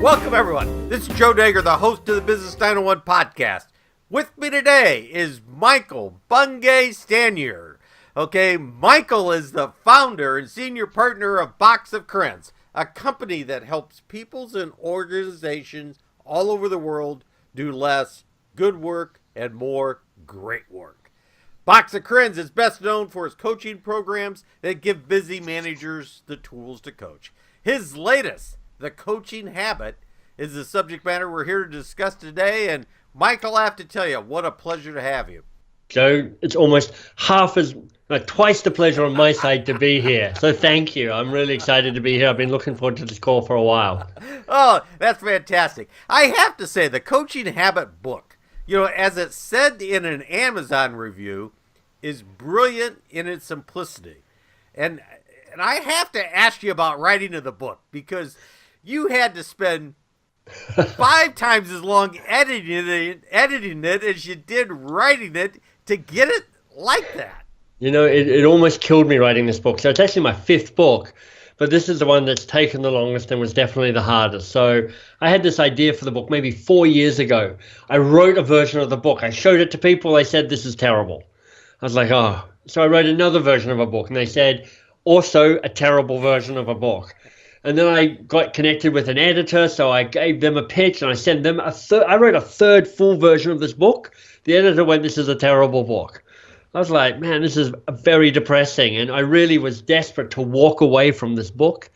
Welcome, everyone. This is Joe Dager, the host of the Business 901 podcast. With me today is Michael Bungay Stanier. Okay, Michael is the founder and senior partner of Box of Crayons, a company that helps peoples and organizations all over the world do less good work and more great work. Box of Crayons is best known for his coaching programs that give busy managers the tools to coach. His latest, The Coaching Habit, is the subject matter we're here to discuss today. And Michael, I have to tell you, what a pleasure to have you. Joe, it's almost twice the pleasure on my side to be here. So thank you. I'm really excited to be here. I've been looking forward to this call for a while. Oh, that's fantastic. I have to say, the Coaching Habit book, as it said in an Amazon review, is brilliant in its simplicity. And I have to ask you about writing of the book, because you had to spend 5 times as long editing it as you did writing it to get it like that. It almost killed me writing this book. So it's actually my 5th book, but this is the one that's taken the longest and was definitely the hardest. So I had this idea for the book maybe 4 years ago. I wrote a version of the book. I showed it to people. They said, this is terrible. I was like, oh. So I wrote another version of a book, and they said, also a terrible version of a book. And then I got connected with an editor, so I gave them a pitch and I sent them I wrote a third full version of this book. The editor went, this is a terrible book. I was like, man, this is very depressing. And I really was desperate to walk away from this book.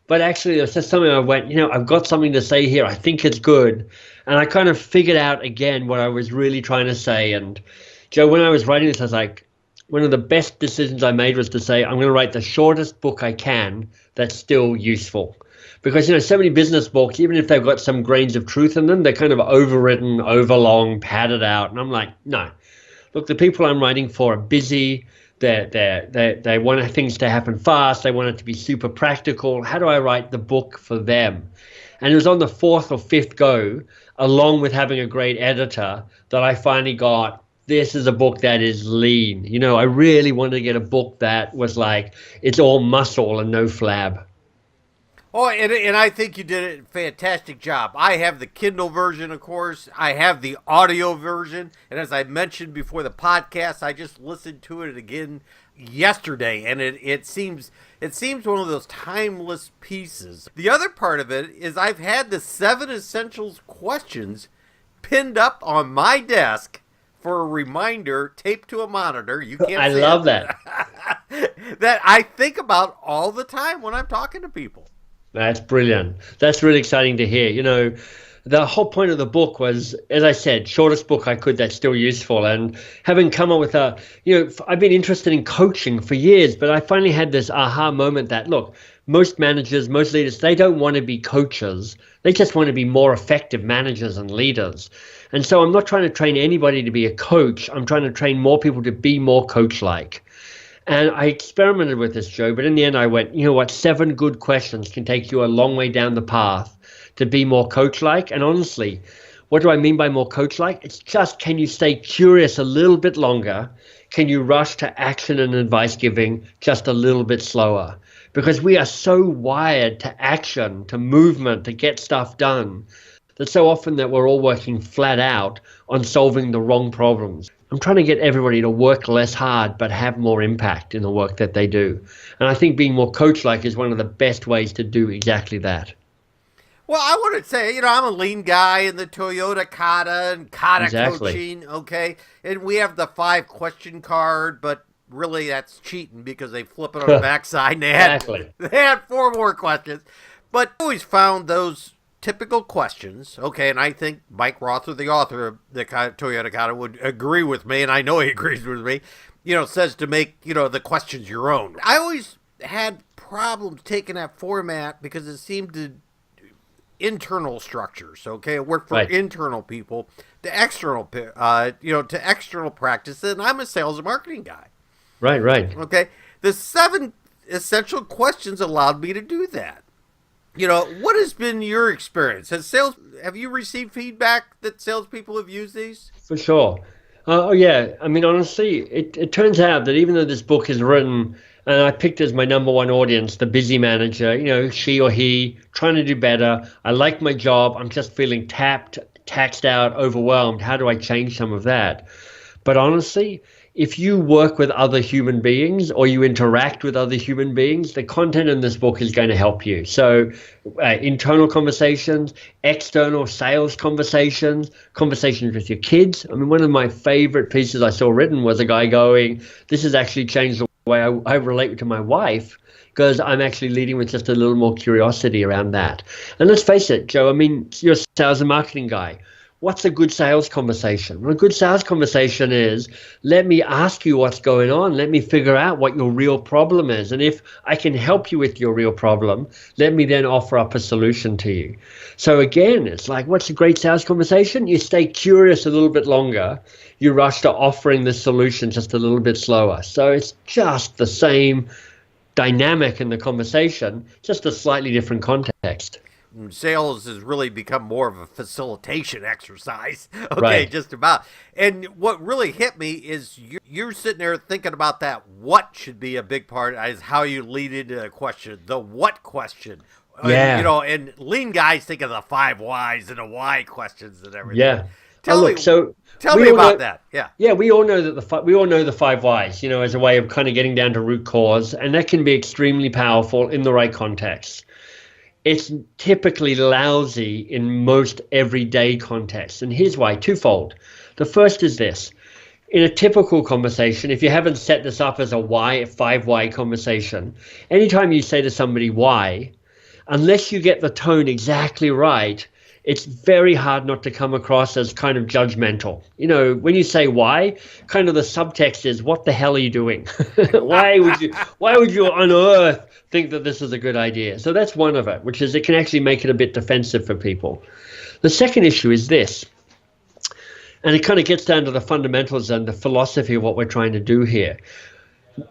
But actually, it was just something I went, I've got something to say here. I think it's good. And I kind of figured out again what I was really trying to say. And Joe, when I was writing this, I was like, one of the best decisions I made was to say, I'm going to write the shortest book I can that's still useful. Because, so many business books, even if they've got some grains of truth in them, they're kind of overwritten, overlong, padded out. And I'm like, no. Look, the people I'm writing for are busy. They want things to happen fast. They want it to be super practical. How do I write the book for them? And it was on the 4th or 5th go, along with having a great editor, that I finally got, this is a book that is lean. I really wanted to get a book that was like, it's all muscle and no flab. Oh, and I think you did a fantastic job. I have the Kindle version, of course. I have the audio version. And as I mentioned before the podcast, I just listened to it again yesterday. And it seems one of those timeless pieces. The other part of it is I've had the 7 essentials questions pinned up on my desk for a reminder, taped to a monitor. You can't. I love that. That I think about all the time when I'm talking to people. That's brilliant. That's really exciting to hear. The whole point of the book was, as I said, shortest book I could that's still useful. And having come up with I've been interested in coaching for years, but I finally had this aha moment that, look, most managers, most leaders, they don't want to be coaches. They just want to be more effective managers and leaders. And so I'm not trying to train anybody to be a coach. I'm trying to train more people to be more coach-like. And I experimented with this, Joe, but in the end I went, 7 good questions can take you a long way down the path to be more coach-like. And honestly, what do I mean by more coach-like? It's just, can you stay curious a little bit longer? Can you rush to action and advice giving just a little bit slower? Because we are so wired to action, to movement, to get stuff done, that so often that we're all working flat out on solving the wrong problems. I'm trying to get everybody to work less hard but have more impact in the work that they do. And I think being more coach-like is one of the best ways to do exactly that. Well, I want to say, I'm a lean guy in the Toyota Kata and Kata Exactly. coaching, okay? And we have the 5-question card, but really that's cheating because they flip it on the backside and they had 4 more questions. But I always found those typical questions, okay, and I think Mike Rother, the author of the Toyota Kata, would agree with me, and I know he agrees with me, says to make, the questions your own. I always had problems taking that format because it seemed to internal structures, okay? It worked for internal people to external, to external practice, and I'm a sales and marketing guy. Right. Okay? The 7 essential questions allowed me to do that. What has been your experience? Have you received feedback that salespeople have used these? For sure. Oh, yeah. I mean, honestly, it turns out that even though this book is written And I picked as my number one audience, the busy manager, she or he trying to do better. I like my job. I'm just feeling tapped, taxed out, overwhelmed. How do I change some of that? But honestly, if you work with other human beings or you interact with other human beings, the content in this book is going to help you. So internal conversations, external sales conversations, conversations with your kids. I mean, one of my favorite pieces I saw written was a guy going, this has actually changed the way I relate to my wife, because I'm actually leading with just a little more curiosity around that. And let's face it, Joe, I mean, you're a sales and marketing guy. What's a good sales conversation? Well, a good sales conversation is, let me ask you what's going on. Let me figure out what your real problem is. And if I can help you with your real problem, let me then offer up a solution to you. So again, it's like, what's a great sales conversation? You stay curious a little bit longer. You rush to offering the solution just a little bit slower. So it's just the same dynamic in the conversation, just a slightly different context. Sales has really become more of a facilitation exercise. Okay, Right. just about. And what really hit me is you're sitting there thinking about that what should be a big part is how you lead into a question, the what question. Yeah. And lean guys think of the 5 whys and the why questions and everything. Yeah. Tell me about that. Yeah. Yeah, we all know that we all know the 5 whys, as a way of kind of getting down to root cause, and that can be extremely powerful in the right context. It's typically lousy in most everyday contexts. And here's why, twofold. The first is this. In a typical conversation, if you haven't set this up as a 5 why conversation, anytime you say to somebody why, unless you get the tone exactly right, it's very hard not to come across as kind of judgmental. When you say why, kind of the subtext is, what the hell are you doing? Why would you on earth think that this is a good idea? So that's one of it, which is it can actually make it a bit defensive for people. The second issue is this, and it kind of gets down to the fundamentals and the philosophy of what we're trying to do here.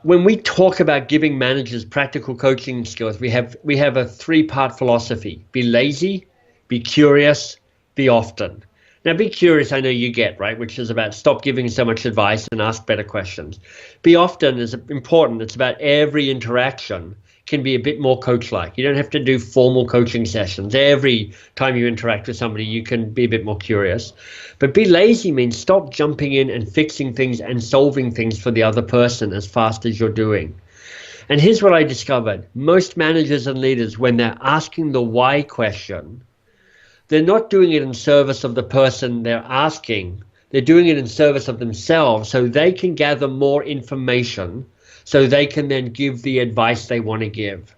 When we talk about giving managers practical coaching skills, we have a 3-part philosophy: be lazy, be curious, be often. Now, be curious, I know you get, right, which is about stop giving so much advice and ask better questions. Be often is important. It's about every interaction can be a bit more coach-like. You don't have to do formal coaching sessions. Every time you interact with somebody, you can be a bit more curious. But be lazy means stop jumping in and fixing things and solving things for the other person as fast as you're doing. And here's what I discovered. Most managers and leaders, when they're asking the why question, they're not doing it in service of the person they're asking. They're doing it in service of themselves so they can gather more information so they can then give the advice they want to give.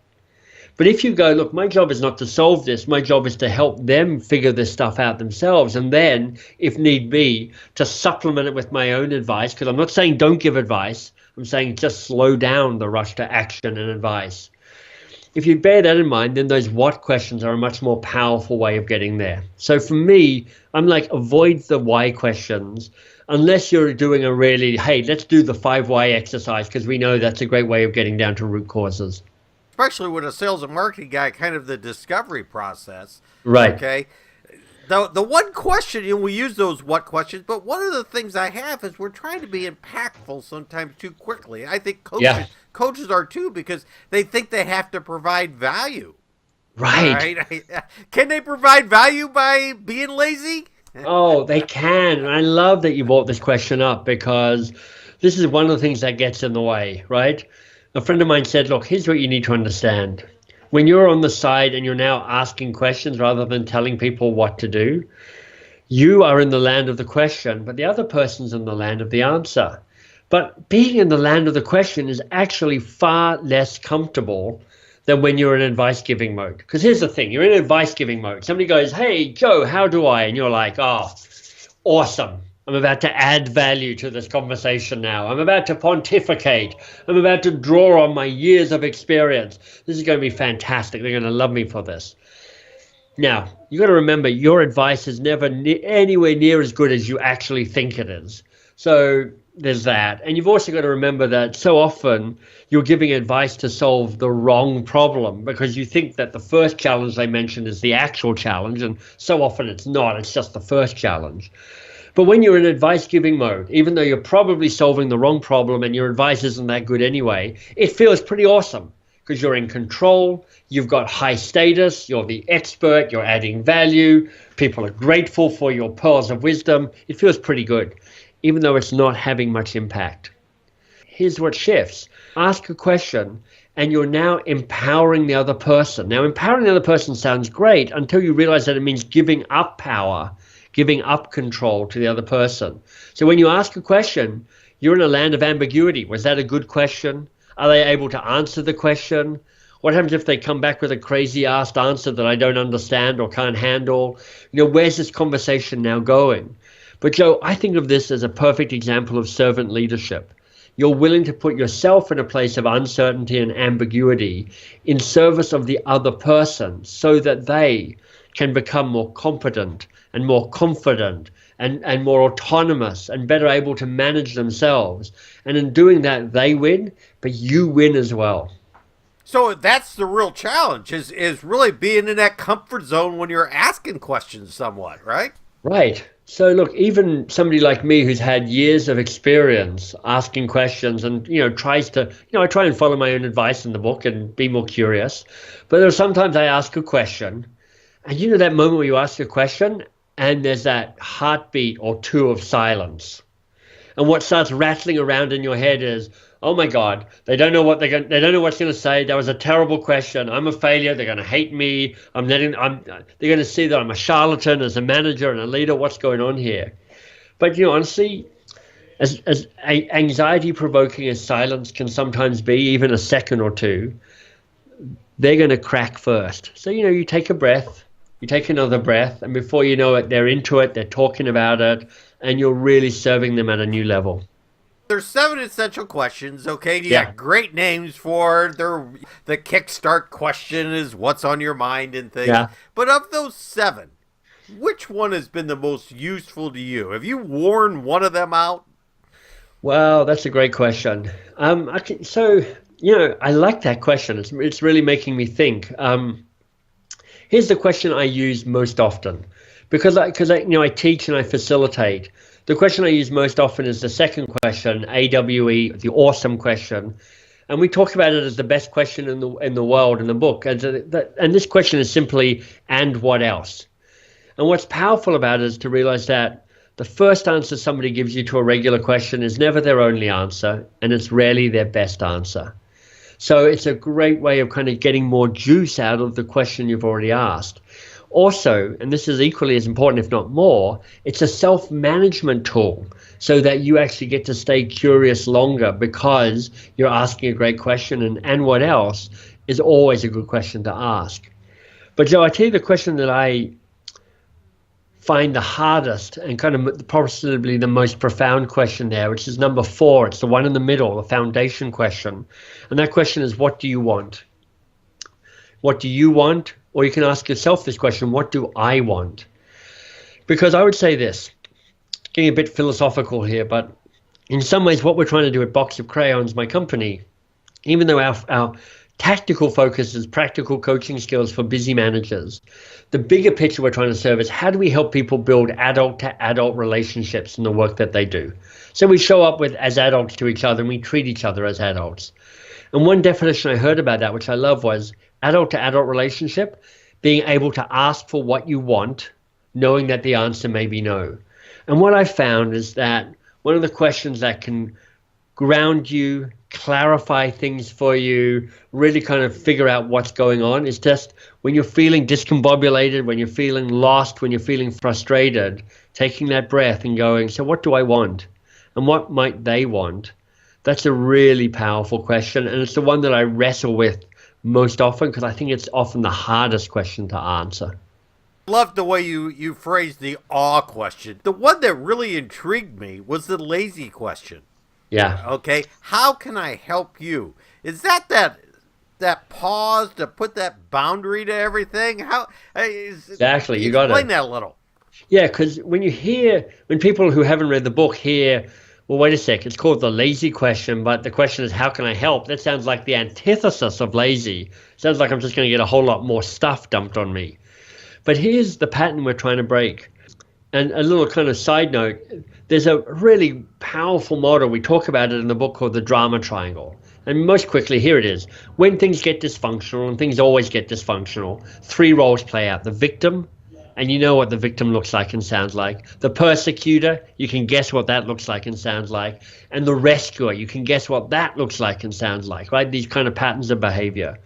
But if you go, look, my job is not to solve this. My job is to help them figure this stuff out themselves. And then, if need be, to supplement it with my own advice, because I'm not saying don't give advice. I'm saying just slow down the rush to action and advice. If you bear that in mind, then those what questions are a much more powerful way of getting there. So for me, I'm like, avoid the why questions unless you're doing a really, hey, let's do the 5 why exercise, because we know that's a great way of getting down to root causes. Especially with a sales and marketing guy, kind of the discovery process. Right. Okay. The one question, we use those what questions, but one of the things I have is we're trying to be impactful sometimes too quickly. I think coaches are too, because they think they have to provide value. Right. Can they provide value by being lazy? Oh, they can. And I love that you brought this question up, because this is one of the things that gets in the way, right? A friend of mine said, look, here's what you need to understand. When you're on the side and you're now asking questions rather than telling people what to do, you are in the land of the question, but the other person's in the land of the answer. But being in the land of the question is actually far less comfortable than when you're in advice-giving mode. Because here's the thing, you're in advice-giving mode. Somebody goes, hey, Joe, how do I? And you're like, oh, awesome. I'm about to add value to this conversation now. I'm about to pontificate. I'm about to draw on my years of experience. This is going to be fantastic. They're going to love me for this. Now, you got to remember, your advice is never anywhere near as good as you actually think it is. So there's that. And you've also got to remember that so often you're giving advice to solve the wrong problem, because you think that the first challenge they mentioned is the actual challenge. And so often it's not. It's just the first challenge. But when you're in advice giving mode, even though you're probably solving the wrong problem and your advice isn't that good anyway, it feels pretty awesome because you're in control, you've got high status, you're the expert, you're adding value, people are grateful for your pearls of wisdom. It feels pretty good, even though it's not having much impact. Here's what shifts. Ask a question and you're now empowering the other person. Now, empowering the other person sounds great until you realize that it means giving up power, giving up control to the other person. So when you ask a question, you're in a land of ambiguity. Was that a good question? Are they able to answer the question? What happens if they come back with a crazy asked answer that I don't understand or can't handle? Where's this conversation now going? But Joe, I think of this as a perfect example of servant leadership. You're willing to put yourself in a place of uncertainty and ambiguity in service of the other person so that they can become more competent and more confident and more autonomous and better able to manage themselves. And in doing that, they win, but you win as well. So that's the real challenge is really being in that comfort zone when you're asking questions somewhat, right? Right. So look, even somebody like me who's had years of experience asking questions and, tries to, I try and follow my own advice in the book and be more curious. But there are sometimes I ask a question and that moment where you ask a question and there's that heartbeat or two of silence. And what starts rattling around in your head is, oh my God, they don't know what they don't know what's going to say. That was a terrible question. I'm a failure. They're going to hate me. They're going to see that I'm a charlatan as a manager and a leader. What's going on here? But honestly, as anxiety provoking as silence can sometimes be, even a second or two, they're going to crack first. So you take a breath. You take another breath, and before you know it, they're into it, they're talking about it, and you're really serving them at a new level. There's 7 essential questions, okay? You got great names for the kickstart question is what's on your mind and things. Yeah. But of those 7, which one has been the most useful to you? Have you worn one of them out? Well, that's a great question. I like that question. It's really making me think. Here's the question I use most often, because I teach and I facilitate. The question I use most often is the second question, AWE, the awesome question, and we talk about it as the best question in the world in the book. And this question is simply, and what else? And what's powerful about it is to realize that the first answer somebody gives you to a regular question is never their only answer, and it's rarely their best answer. So it's a great way of kind of getting more juice out of the question you've already asked. Also, and this is equally as important, if not more, it's a self-management tool so that you actually get to stay curious longer because you're asking a great question, and what else is always a good question to ask. But Joe, I tell you the question that I find the hardest and kind of possibly the most profound question there, which is number 4. It's the one in the middle, the foundation question. And that question is, what do you want? What do you want? Or you can ask yourself this question, what do I want? Because I would say this, getting a bit philosophical here, but in some ways what we're trying to do at Box of Crayons, my company, even though our tactical focus is practical coaching skills for busy managers, the bigger picture we're trying to serve is how do we help people build adult-to-adult relationships in the work that they do. So we show up as adults to each other and we treat each other as adults. And one definition I heard about that, which I love, was adult-to-adult relationship, being able to ask for what you want, knowing that the answer may be no. And what I found is that one of the questions that can ground you, clarify things for you, really kind of figure out what's going on is just when you're feeling discombobulated, when you're feeling lost, when you're feeling frustrated, taking that breath and going, so what do I want? And what might they want? That's a really powerful question. And it's the one that I wrestle with most often because I think it's often the hardest question to answer. Love the way you phrased the awe question. The one that really intrigued me was the lazy question. Yeah. Okay. How can I help you? Is that pause to put that boundary to everything? Exactly. You got to explain that a little. Yeah, because when people who haven't read the book hear, well, wait a sec, it's called the lazy question, but the question is, how can I help? That sounds like the antithesis of lazy. Sounds like I'm just going to get a whole lot more stuff dumped on me. But here's the pattern we're trying to break. And a little kind of side note, there's a really powerful model. We talk about it in the book called the drama triangle. And most quickly, here it is. When things get dysfunctional, and things always get dysfunctional, three roles play out. The victim, and you know what the victim looks like and sounds like. The persecutor, you can guess what that looks like and sounds like. And the rescuer, you can guess what that looks like and sounds like, right? These kind of patterns of behavior.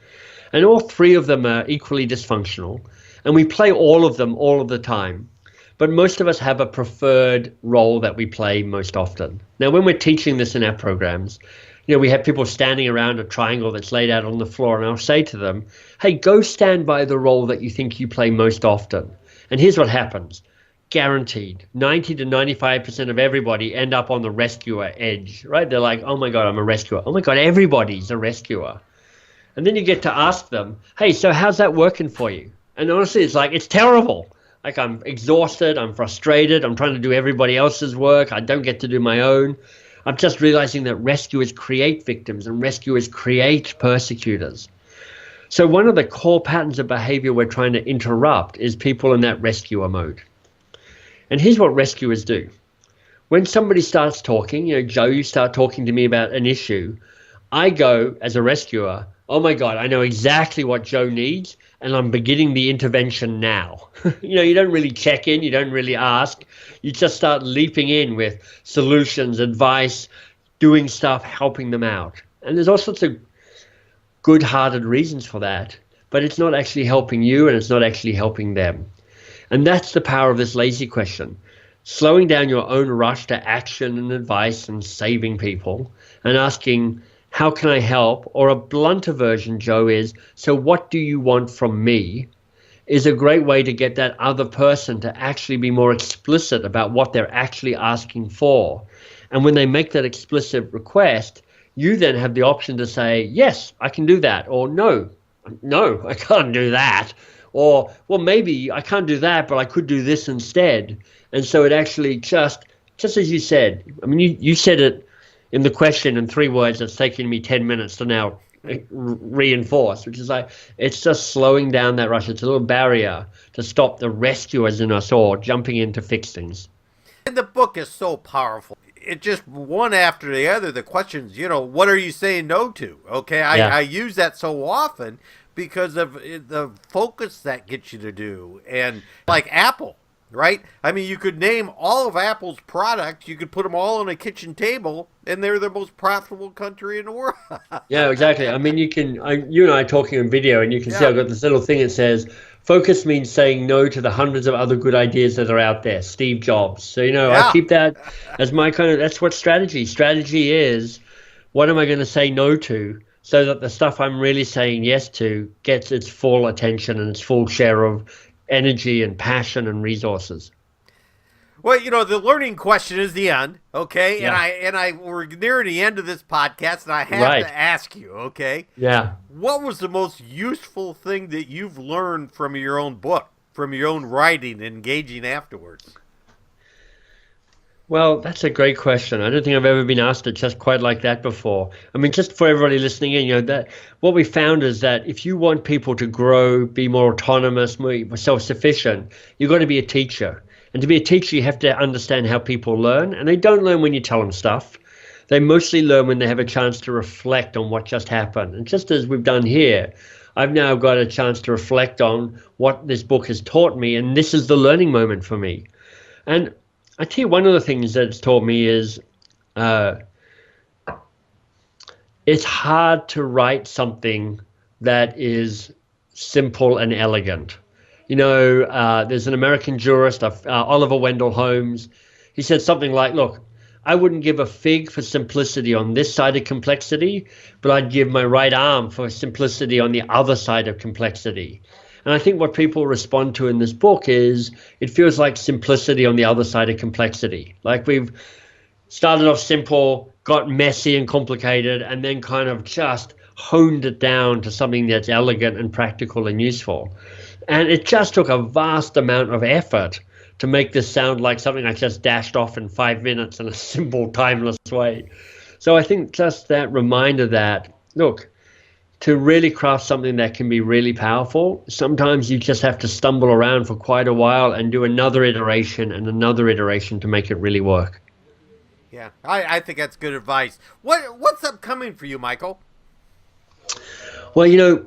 And all three of them are equally dysfunctional. And we play all of them all of the time. But most of us have a preferred role that we play most often. Now, when we're teaching this in our programs, we have people standing around a triangle that's laid out on the floor, and I'll say to them, hey, go stand by the role that you think you play most often. And here's what happens. Guaranteed, 90 to 95% of everybody end up on the rescuer edge, right? They're like, oh my God, I'm a rescuer. Oh my God, everybody's a rescuer. And then you get to ask them, hey, so how's that working for you? And honestly, it's terrible. Like, I'm exhausted, I'm frustrated, I'm trying to do everybody else's work, I don't get to do my own. I'm just realizing that rescuers create victims and rescuers create persecutors. So one of the core patterns of behavior we're trying to interrupt is people in that rescuer mode. And here's what rescuers do. When somebody starts talking, Joe, you start talking to me about an issue, I go, as a rescuer, oh my God, I know exactly what Joe needs, and I'm beginning the intervention now. You don't really check in, you don't really ask. You just start leaping in with solutions, advice, doing stuff, helping them out. And there's all sorts of good-hearted reasons for that, but it's not actually helping you and it's not actually helping them. And that's the power of this lazy question. Slowing down your own rush to action and advice and saving people and asking, how can I help? Or a blunter version, Joe, is, so what do you want from me? Is a great way to get that other person to actually be more explicit about what they're actually asking for. And when they make that explicit request, you then have the option to say, yes, I can do that. Or no, I can't do that. Or, well, maybe I can't do that, but I could do this instead. And so it actually just as you said, I mean, you said it in the question in 3 words that's taken me 10 minutes to now reinforce, which is like, it's just slowing down that rush. It's a little barrier to stop the rescuers in us all jumping in to fix things. And the book is so powerful. It just one after the other, the questions, what are you saying no to? Okay, I use that so often because of the focus that gets you to do. And like Apple, right? I mean, you could name all of Apple's products. You could put them all on a kitchen table, and they're the most profitable country in the world. Yeah, exactly. I mean, you and I are talking on video, and you can see I've got this little thing that says, focus means saying no to the hundreds of other good ideas that are out there. Steve Jobs. So, I keep that as my that's what strategy is. What am I going to say no to so that the stuff I'm really saying yes to gets its full attention and its full share of energy and passion and resources? Well, the learning question is the end, okay? Yeah. And we're near the end of this podcast, and I have to ask you, okay? Yeah. What was the most useful thing that you've learned from your own book, from your own writing, engaging afterwards? Well, that's a great question. I don't think I've ever been asked it just quite like that before. I mean, just for everybody listening in, that what we found is that if you want people to grow, be more autonomous, more self-sufficient, you've got to be a teacher. And to be a teacher, you have to understand how people learn. And they don't learn when you tell them stuff. They mostly learn when they have a chance to reflect on what just happened. And just as we've done here, I've now got a chance to reflect on what this book has taught me. And this is the learning moment for me. And I tell you, one of the things that it's taught me is it's hard to write something that is simple and elegant. There's an American jurist, Oliver Wendell Holmes. He said something like, look, I wouldn't give a fig for simplicity on this side of complexity, but I'd give my right arm for simplicity on the other side of complexity. And I think what people respond to in this book is it feels like simplicity on the other side of complexity. Like we've started off simple, got messy and complicated, and then kind of just honed it down to something that's elegant and practical and useful. And it just took a vast amount of effort to make this sound like something I just dashed off in 5 minutes in a simple, timeless way. So I think just that reminder that, look, to really craft something that can be really powerful, sometimes you just have to stumble around for quite a while and do another iteration and another iteration to make it really work. Yeah, I think that's good advice. What's upcoming for you, Michael? Well,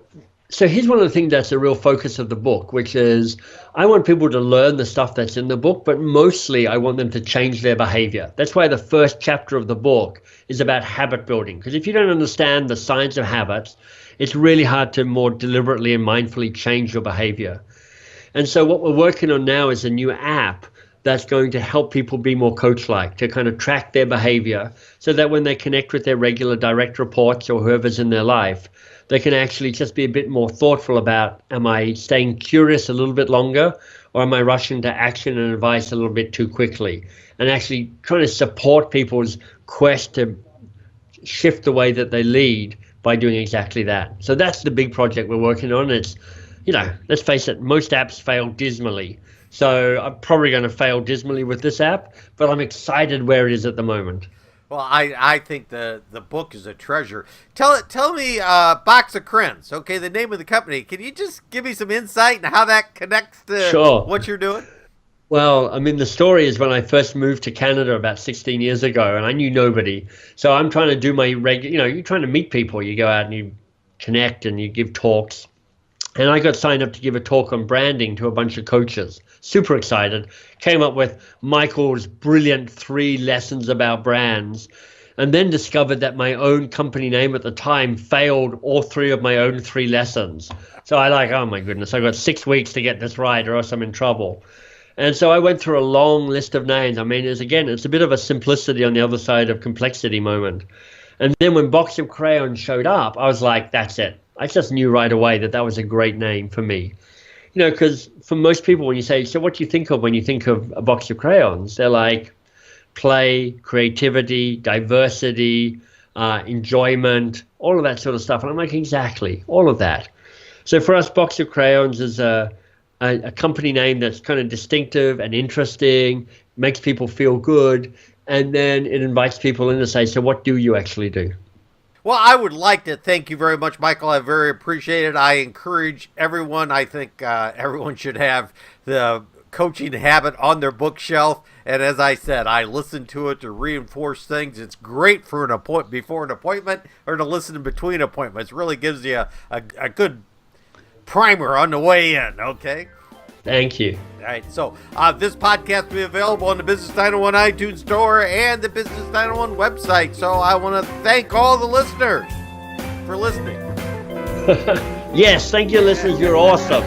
so here's one of the things that's a real focus of the book, which is I want people to learn the stuff that's in the book, but mostly I want them to change their behavior. That's why the first chapter of the book is about habit building, because if you don't understand the science of habits, it's really hard to more deliberately and mindfully change your behavior. And so what we're working on now is a new app that's going to help people be more coach-like, to kind of track their behavior so that when they connect with their regular direct reports or whoever's in their life, they can actually just be a bit more thoughtful about, am I staying curious a little bit longer, or am I rushing to action and advice a little bit too quickly? And actually trying to support people's quest to shift the way that they lead by doing exactly that. So that's the big project we're working on. It's, let's face it, most apps fail dismally. So I'm probably going to fail dismally with this app, but I'm excited where it is at the moment. Well, I think the book is a treasure. Tell me, Box of Crayons. Okay, the name of the company. Can you just give me some insight and how that connects to what you're doing? Well, I mean, the story is when I first moved to Canada about 16 years ago, and I knew nobody. So I'm trying to do my regular, you're trying to meet people. You go out and you connect and you give talks. And I got signed up to give a talk on branding to a bunch of coaches. Super excited. Came up with Michael's brilliant 3 lessons about brands, and then discovered that my own company name at the time failed all 3 of my own 3 lessons. So oh my goodness, I got 6 weeks to get this right or else I'm in trouble. And so I went through a long list of names. I mean, it's a bit of a simplicity on the other side of complexity moment. And then when Box of Crayons showed up, I was like, that's it. I just knew right away that was a great name for me. Because for most people, when you say, so what do you think of when you think of a box of crayons? They're like play, creativity, diversity, enjoyment, all of that sort of stuff. And I'm like, exactly, all of that. So for us, Box of Crayons is a company name that's kind of distinctive and interesting, makes people feel good, and then it invites people in to say, so what do you actually do? Well, I would like to thank you very much, Michael. I very appreciate it. I encourage everyone. I think everyone should have the coaching habit on their bookshelf. And as I said, I listen to it to reinforce things. It's great for before an appointment or to listen in between appointments. It really gives you a good primer on the way in, okay? Thank you. All right, so this podcast will be available on the Business 901 iTunes Store and the Business 901 website. So I want to thank all the listeners for listening. Yes, thank you, listeners. You're awesome.